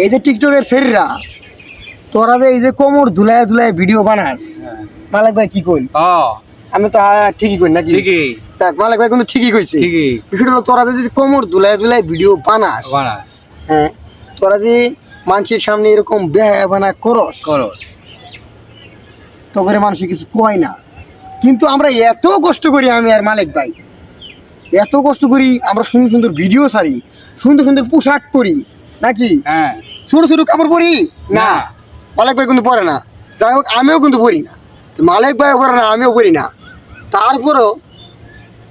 এই যে টিকটকের ফেরিরা তোরা যে এই যে কোমর ধুলায় ধুলায় ভিডিও বানাস, মালিক ভাই কি কই? আমি তো ঠিকই কই নাকি? ঠিকই। দেখ মালিক ভাই কিন্তু ঠিকই কইছে। ঠিকই। বিষয়টা হলো তোরা যদি কোমর ধুলায় ধুলায় ভিডিও বানাস, হ্যাঁ, তোরা যদি মানুষের সামনে এরকম বেহায়াবানা করস তো করে মানুষের কিছু কয় না। কিন্তু আমরা এত কষ্ট করি, আমি আর মালিক ভাই এত কষ্ট করি, আমরা সুন্দর সুন্দর ভিডিও ছাড়ি, সুন্দর সুন্দর পোশাক পরি নাকি? ছোট ছোট কাপড় পরি না, মালিক ভাই কিন্তু পরে না। যাই হোক আমিও কিন্তু পরি না, মালিক ভাই পরে না, আমিও পরি না। তারপরেও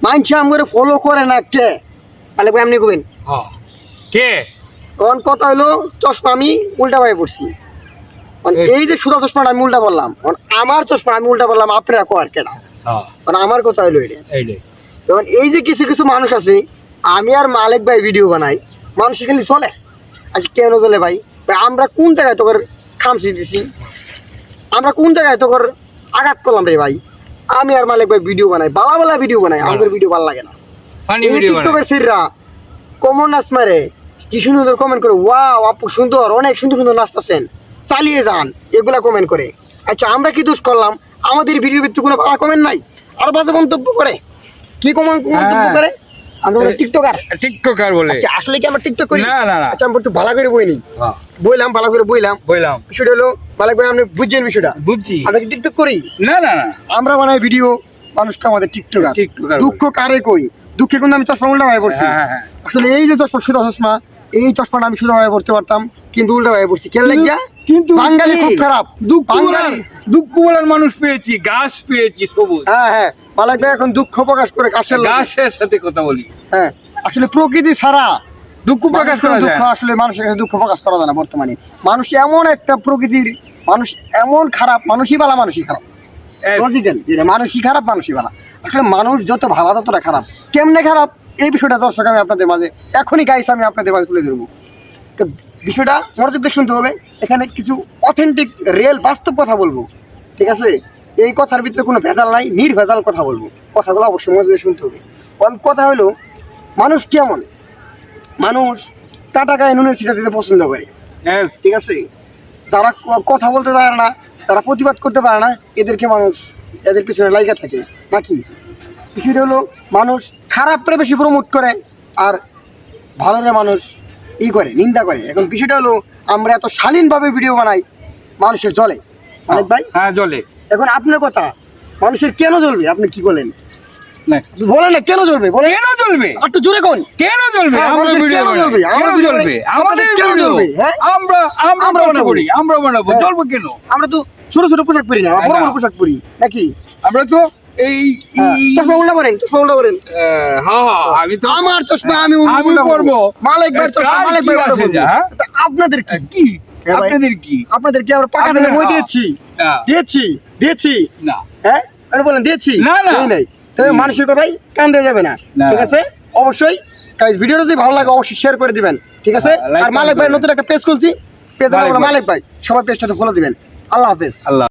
মানুষ আমাকে ফলো করে না কে? মালিক ভাই আপনি কবেন কে? তখন কথা হলো চশমা আমি উল্টা ভাবে পড়ছি। এই যে সুদা চশমাটা আমি উল্টা বললাম, আমার চশমা আমি উল্টা বললাম, আপনারা কর কেনা? আমার কথা হলো এটা। তখন এই যে কিছু কিছু মানুষ আছে, আমি আর মালিক ভাই ভিডিও বানাই, মানুষ খালি চলে। আচ্ছা কেন চলে ভাই? আমরা কোন জায়গায় তোর খামচি দিছি? আমরা কোন জায়গায় তোর আঘাত করলাম রে ভাই? আমি আর মালিক ভাই ভিডিও বানাই, বালা বালা ভিডিও বানাই, আমাদের ভিডিও ভালো লাগে না। টিকটকের সিররা কমন নাচ মারে, কি সুন্দর কমেন্ট করে, ওয়াও আপু সুন্দর, অনেক সুন্দর সুন্দর নাচতেছেন, চালিয়ে যান, এগুলা কমেন্ট করে। আচ্ছা আমরা কি দোষ করলাম? আমাদের ভিডিওর ভিত্তি কোনো ভালো কমেন্ট নাই, আর বাজে মন্তব্য করে। কি মন্তব্য করে? আমরা টিকটকার বলে। আচ্ছা আসলে কি আমরা টিকটক করি? না। আচ্ছা আমি একটু ভালো করে বইনি, ভালো করে বইলাম। বিষয়টা হলো মালিক ভাই আপনি বুঝছেন বিষয়টা? বুঝছি। আমরা কি টিকটক করি? না। আমরা বানাই ভিডিও, মানুষকে আমাদের টিকটকার। দুঃখ কারে কই? দুঃখে কিন্তু আমি চশমা উল্টা ভাবে পড়ছি। আসলে এই যে চশমা, সুদা চশমা, এই চশমাটা আমি সুদা ভাবে পড়তে পারতাম, কিন্তু উল্টা ভাবে পড়ছি। কেন লাগিয়া? কিন্তু বাঙালি খুব খারাপ। দুঃখ বলার মানুষ পেয়েছি, গাছ পেয়েছি সবুজ। হ্যাঁ মালিক ভাই এখন দুঃখ প্রকাশ করে গাছের সাথে কথা বলি। হ্যাঁ আসলে প্রকৃতি ছাড়া দুঃখ প্রকাশ করা যায় না। আসলে মানুষের কাছে দুঃখ প্রকাশ করা যায় না বর্তমানে। মানুষ এমন একটা প্রকৃতির মানুষ, এমন খারাপ, মানুষই ভালো মানুষই খারাপ। লজিক্যাল যেটা মানুষই খারাপ মানুষই ভালো। আসলে মানুষ যত ভালো ততটা খারাপ। কেমনে খারাপ এই বিষয়টা দর্শক আমি আপনাদের মাঝে এখনই গাইস আমি আপনাদের মাঝে তুলে ধরবো। তো বিষয়টা মনোযোগ দিয়ে শুনতে হবে। এখানে কিছু অথেন্টিক রিয়েল বাস্তব কথা বলবো, ঠিক আছে? এই কথার ভিতরে কোনো ভেজাল নাই, নির্ভেজাল কথা বলবো। কথাগুলো অবশ্যই মনোযোগ দিয়ে শুনতে হবে। কারণ কথা হলো মানুষ কেমন, মানুষ টাটা গায়ে নুনের ছিটা দিতে পছন্দ করে, ঠিক আছে? যারা কথা বলতে পারে না, যারা প্রতিবাদ করতে পারে না, এদেরকে মানুষ এদের পিছনে লাইগা থাকে নাকি? বিষয়টা হলো মানুষ খারাপটা বেশি প্রমোট করে আর ভালোরে মানুষ করে, নিন্দা করে। এখন বিষয়টা হলো আমরা এত শালীনভাবে ভিডিও বানাই, মানুষের জ্বলে। মালিক ভাই জ্বলে। এখন আপনার কথা, মানুষের কেন জ্বলবে? আপনি কি বলেন? বলেন না কেন জ্বলবে? কেন জ্বলবে? একটু জোরে কোন কেন জ্বলবে? আমরা বানাবো, জ্বলবো কেন? আমরা তো ছোট ছোট পোশাক পরি না, বড় বড় পোশাক পরি নাকি? আমরা তো এই চশমা উল্টা পরেন, আমি তো আমার চশমা আমি পরবো, মালিক ভাই চশমা মালিক ভাই আপনাদের কি? আপনাদের কি আমরা পাকা দিনে বই দিয়েছি না? হ্যাঁ আপনি বলেন দিয়েছি না নাই? তবে মানুষের কথাই কান দেওয়া যাবে না, ঠিক আছে? অবশ্যই ভিডিওটা যদি ভালো লাগে অবশ্যই শেয়ার করে দিবেন, ঠিক আছে? আর মালিক ভাই নতুন একটা পেজ খুলছি, পেজের নাম হলো মালিক ভাই, সবাই পেজটাতে ফলো দিবেন। আল্লাহ হাফেজ।